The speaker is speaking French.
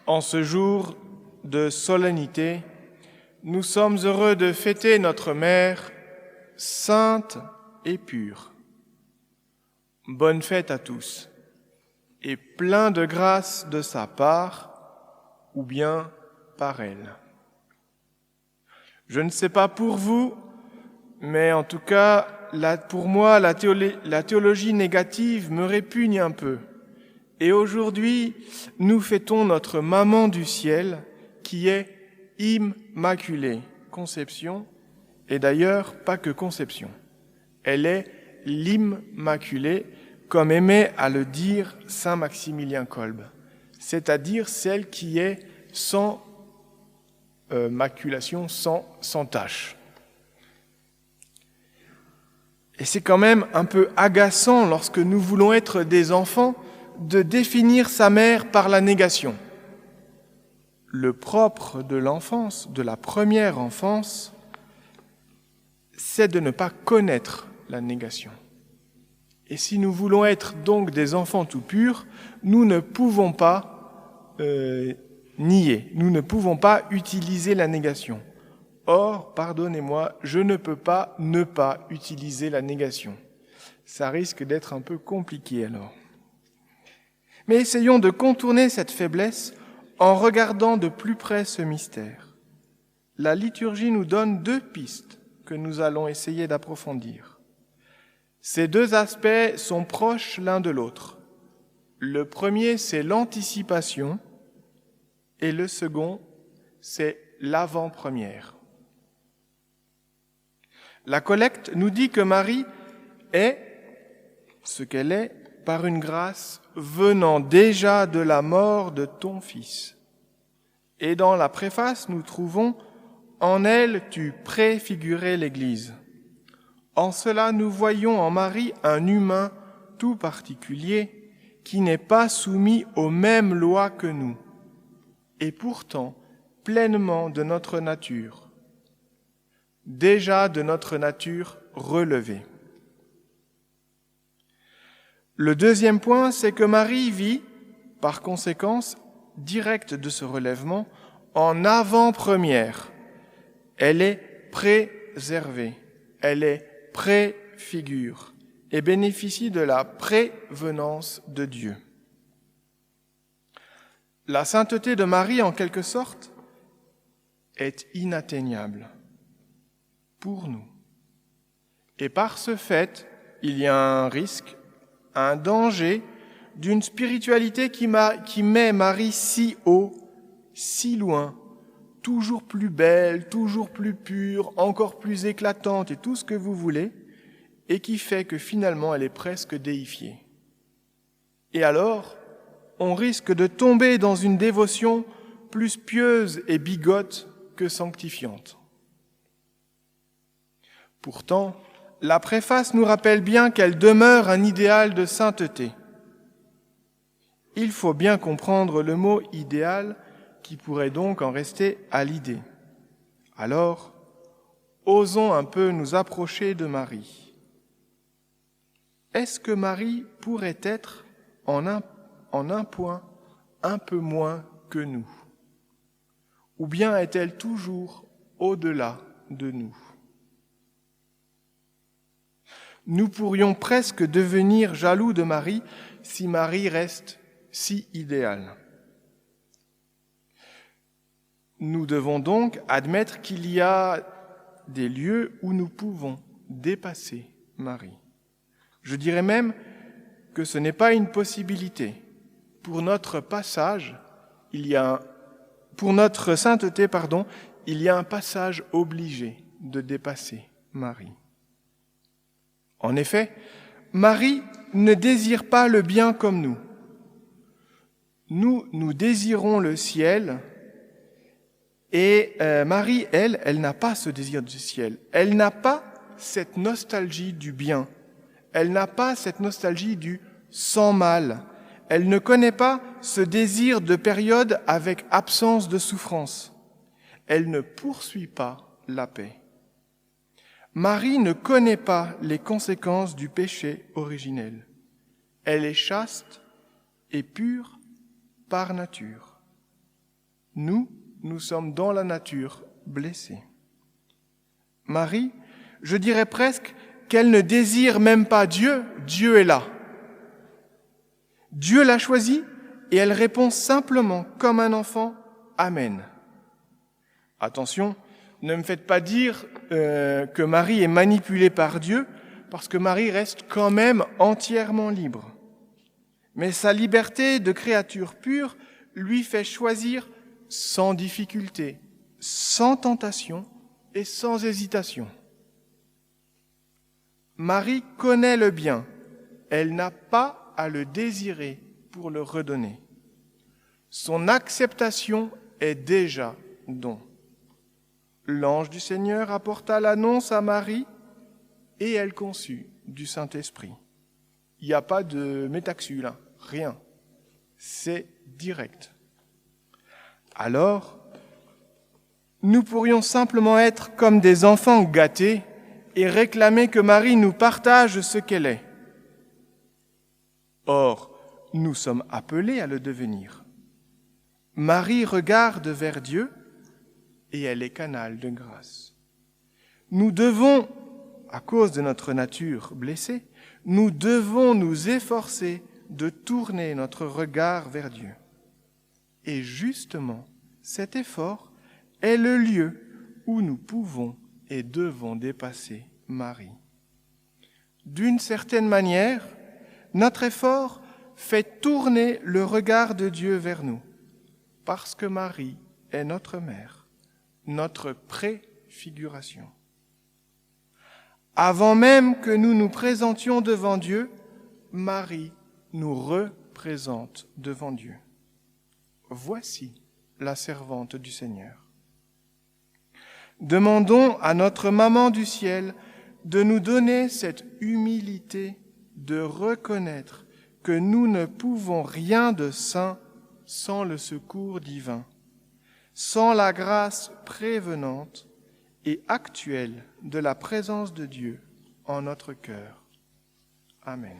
En ce jour de solennité, nous sommes heureux de fêter notre Mère, sainte et pure. Bonne fête à tous, et plein de grâce de sa part, ou bien par elle. Je ne sais pas pour vous, mais en tout cas, pour moi, la théologie négative me répugne un peu. Et aujourd'hui, nous fêtons notre maman du ciel, qui est immaculée conception, et d'ailleurs pas que conception. Elle est l'immaculée, comme aimait à le dire saint Maximilien Kolbe, c'est-à-dire celle qui est sans maculation, sans tache. Et c'est quand même un peu agaçant lorsque nous voulons être des enfants de définir sa mère par la négation. Le propre de l'enfance, de la première enfance, c'est de ne pas connaître la négation. Et si nous voulons être donc des enfants tout purs, nous ne pouvons pas nier, nous ne pouvons pas utiliser la négation. Or, pardonnez-moi, je ne peux pas ne pas utiliser la négation. Ça risque d'être un peu compliqué alors. Mais essayons de contourner cette faiblesse en regardant de plus près ce mystère. La liturgie nous donne 2 pistes que nous allons essayer d'approfondir. Ces 2 aspects sont proches l'un de l'autre. Le premier, c'est l'anticipation, et le second, c'est l'avant-première. La collecte nous dit que Marie est ce qu'elle est par une grâce venant déjà de la mort de ton Fils. Et dans la préface, nous trouvons « En elle, tu préfigurais l'Église ». En cela, nous voyons en Marie un humain tout particulier qui n'est pas soumis aux mêmes lois que nous, et pourtant pleinement de notre nature, déjà de notre nature relevée. Le deuxième point, c'est que Marie vit, par conséquence directe de ce relèvement, en avant-première. Elle est préservée, elle est préfigure et bénéficie de la prévenance de Dieu. La sainteté de Marie, en quelque sorte, est inatteignable pour nous. Et par ce fait, il y a un risque, un danger d'une spiritualité qui met Marie si haut, si loin, toujours plus belle, toujours plus pure, encore plus éclatante et tout ce que vous voulez, et qui fait que finalement elle est presque déifiée. Et alors, on risque de tomber dans une dévotion plus pieuse et bigote que sanctifiante. Pourtant, la préface nous rappelle bien qu'elle demeure un idéal de sainteté. Il faut bien comprendre le mot « idéal » qui pourrait donc en rester à l'idée. Alors, osons un peu nous approcher de Marie. Est-ce que Marie pourrait être, en un point, un peu moins que nous? Ou bien est-elle toujours au-delà de nous? Nous pourrions presque devenir jaloux de Marie si Marie reste si idéale. Nous devons donc admettre qu'il y a des lieux où nous pouvons dépasser Marie. Je dirais même que ce n'est pas une possibilité. Pour notre sainteté, il y a un passage obligé de dépasser Marie. En effet, Marie ne désire pas le bien comme nous. Nous désirons le ciel. Et Marie, elle n'a pas ce désir du ciel. Elle n'a pas cette nostalgie du bien. Elle n'a pas cette nostalgie du sans mal. Elle ne connaît pas ce désir de période avec absence de souffrance. Elle ne poursuit pas la paix. Marie ne connaît pas les conséquences du péché originel. Elle est chaste et pure par nature. nous sommes dans la nature blessés. Marie, je dirais presque qu'elle ne désire même pas Dieu, Dieu est là. Dieu l'a choisie et elle répond simplement comme un enfant, Amen. Attention, ne me faites pas dire que Marie est manipulée par Dieu, parce que Marie reste quand même entièrement libre. Mais sa liberté de créature pure lui fait choisir sans difficulté, sans tentation et sans hésitation. Marie connaît le bien, elle n'a pas à le désirer pour le redonner. Son acceptation est déjà don. L'ange du Seigneur apporta l'annonce à Marie et elle conçut du Saint-Esprit. Il n'y a pas de métaxule, rien. C'est direct. Alors, nous pourrions simplement être comme des enfants gâtés et réclamer que Marie nous partage ce qu'elle est. Or, nous sommes appelés à le devenir. Marie regarde vers Dieu et elle est canal de grâce. Nous devons, à cause de notre nature blessée, nous devons nous efforcer de tourner notre regard vers Dieu. Et justement, cet effort est le lieu où nous pouvons et devons dépasser Marie. D'une certaine manière, notre effort fait tourner le regard de Dieu vers nous, parce que Marie est notre mère, notre préfiguration. Avant même que nous nous présentions devant Dieu, Marie nous représente devant Dieu. Voici la servante du Seigneur. Demandons à notre maman du ciel de nous donner cette humilité de reconnaître que nous ne pouvons rien de saint sans le secours divin, sans la grâce prévenante et actuelle de la présence de Dieu en notre cœur. Amen.